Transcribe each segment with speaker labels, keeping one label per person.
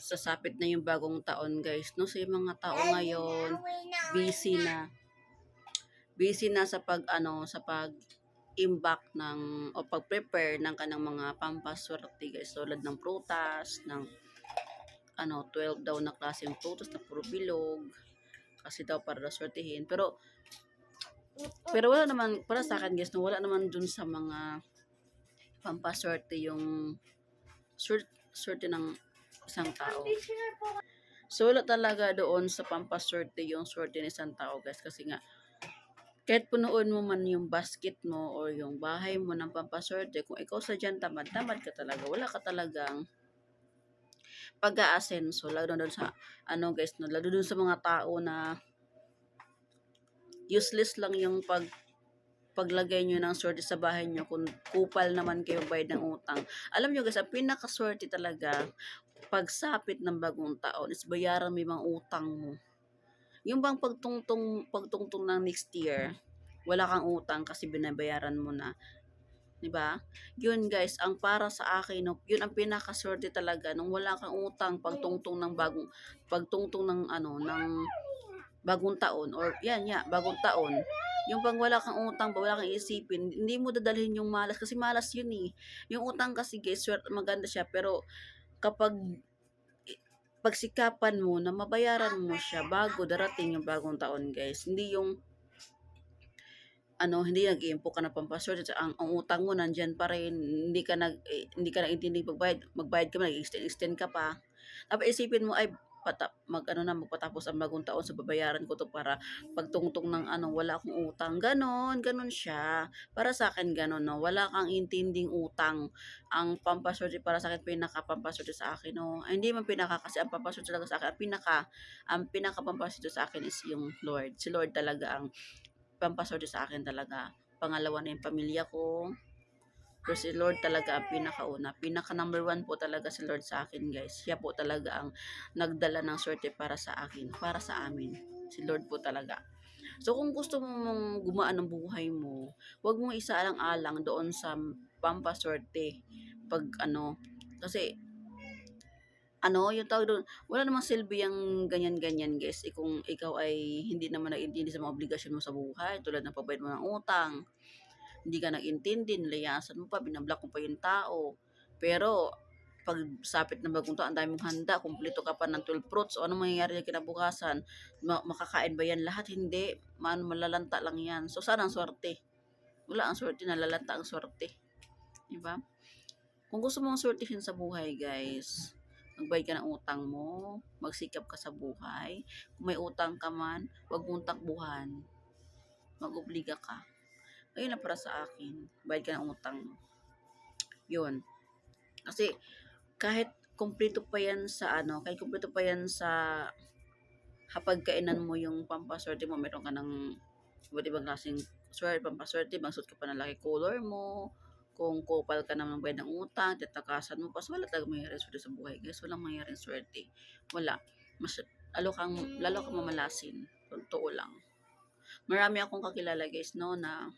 Speaker 1: sasapit na yung bagong taon, guys, no? So yung mga tao ngayon busy na sa pag imbak ng o pag-prepare ng kanang mga pampaswerte, guys, tulad ng prutas, ng 12 daw na klaseng prutas na puro bilog kasi daw para daw swertihin. Pero wala naman para sa akin, guys, no, wala naman dun sa mga pampaswerte yung swerte ng isang tao. So wala talaga doon sa pampaswerte yung swerte ng isang tao, guys, kasi nga kahit punuin mo man yung basket mo or yung bahay mo ng pampaswerte, kung ikaw sa dyan tamad ka talaga. Wala ka talagang pag-aasenso. Lalo doon sa, guys, no, lalo doon sa mga tao na useless lang yung paglagay nyo ng swerte sa bahay nyo kung kupal naman kayo bayad ng utang. Alam nyo, guys, ang pinakaswerte talaga pagsapit ng bagong taon is bayaran mo yung mga utang mo. Yung bang pagtungtong ng next year, wala kang utang kasi binabayaran mo na. 'Di ba? Yun, guys, ang para sa akin, no, yun ang pinakaswerte talaga nung wala kang utang pagtungtong ng bagong taon or bagong taon. Yung pag wala kang utang, wala kang isipin, hindi mo dadalhin yung malas kasi malas yun eh. Yung utang kasi, guys, maganda siya pero kapag pagsikapan mo na mabayaran mo siya bago darating yung bagong taon, guys. Hindi yung hindi nag-iimpo ka na pampaswerte, ang utang mo nandiyan pa rin, hindi ka nag-intindi magbayad ka, nag-extend ka pa. Tapos isipin mo ay magpatapos ang bagong taon, so babayaran ko to para pagtungtong ng wala akong utang. Ganon siya. Para sa akin ganon, no. Wala kang intinding utang. Ang pampaswerte para sa akin, pinaka-pampaswerte sa akin, no. Ay, hindi man kasi ang pampaswerte talaga sa akin, ang pinaka-pampaswerte sa akin is yung Lord. Si Lord talaga ang pampaswerte sa akin talaga. Pangalawa na yung pamilya ko. Pero si Lord talaga ang pinakauna. Pinaka number 1 po talaga si Lord sa akin, guys. Siya po talaga ang nagdala ng swerte para sa akin, para sa amin. Si Lord po talaga. So kung gusto mong gumaan ang buhay mo, huwag mong isaalang-alang doon sa pampaswerte. Kasi yung tawag doon, wala namang silbi yung ganyan-ganyan, guys. Kung ikaw ay hindi naman nag-intindi sa mga obligasyon mo sa buhay, tulad ng pagbayad mo ng utang, hindi ka nag-intindi, nilayasan mo pa, binablock mo pa yung tao. Pero, pag sapit ng bagong taon, ang dami mong handa, kumpleto ka pa ng 12 fruits, o ano mangyayari na kinabukasan? Makakain ba yan lahat? Hindi. Malalanta lang yan. So, saan ang swerte? Wala ang swerte, nalalanta ang swerte. Diba? Kung gusto mong swertihin sa buhay, guys, magbayad ka ng utang mo, magsikap ka sa buhay. Kung may utang ka man, huwag mong takbuhan. Mag-obliga ka. Ayun na para sa akin. Bayad ka ng utang mo. Yun. Kasi, kahit kumpleto pa yan sa hapagkainan mo yung pampaswerte mo, meron ka ng iba't ibang klaseng pampaswerte, magsut ka pa ng laki color mo, kung kupal ka naman bayad ng utang, titakasan mo pa, so wala talaga mangyayari swerte sa buhay, guys. Walang mangyayaring swerte. Wala. Lalo kang mamalasin. Totoo lang. Marami akong kakilala, guys, no, na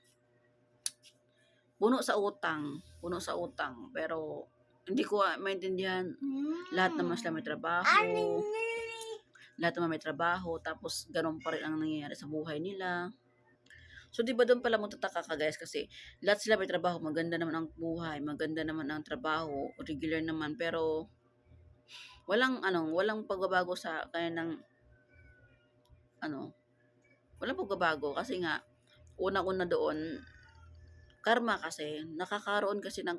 Speaker 1: puno sa utang, pero hindi ko maintindihan. Lahat naman sila may trabaho, tapos ganun pa rin ang nangyayari sa buhay nila. So, di ba doon pala magtataka ka, guys, kasi lahat sila may trabaho, maganda naman ang buhay, maganda naman ang trabaho, regular naman, pero walang pagbabago sa kanilang walang pagbabago kasi nga unang-una doon karma, kasi nakakaroon ka ng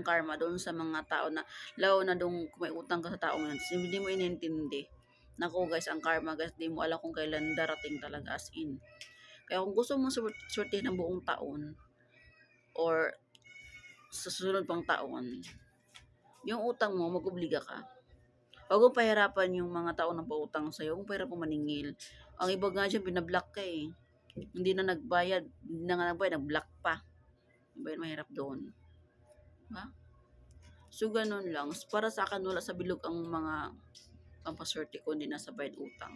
Speaker 1: karma doon sa mga tao na lalo na doon kung may utang ka sa tao ngayon, hindi mo inintindi. Naku, guys, ang karma, guys, di mo alam kung kailan darating talaga, as in. Kaya kung gusto mong swertihin ang buong taon or sa susunod pang taon, yung utang mo, mag-obliga ka. Huwag mong pahirapan yung mga tao na pautang sa'yo. Huwag mong pahirapan maningil. Ang iba nga dyan, binablock ka eh. Hindi na nagbayad, nag-block pa. Diba yun, mahirap doon. Diba? So, ganun lang. Para sa akin, wala sa bilog ang mga pampaswerte ko, hindi na sa bayad utang.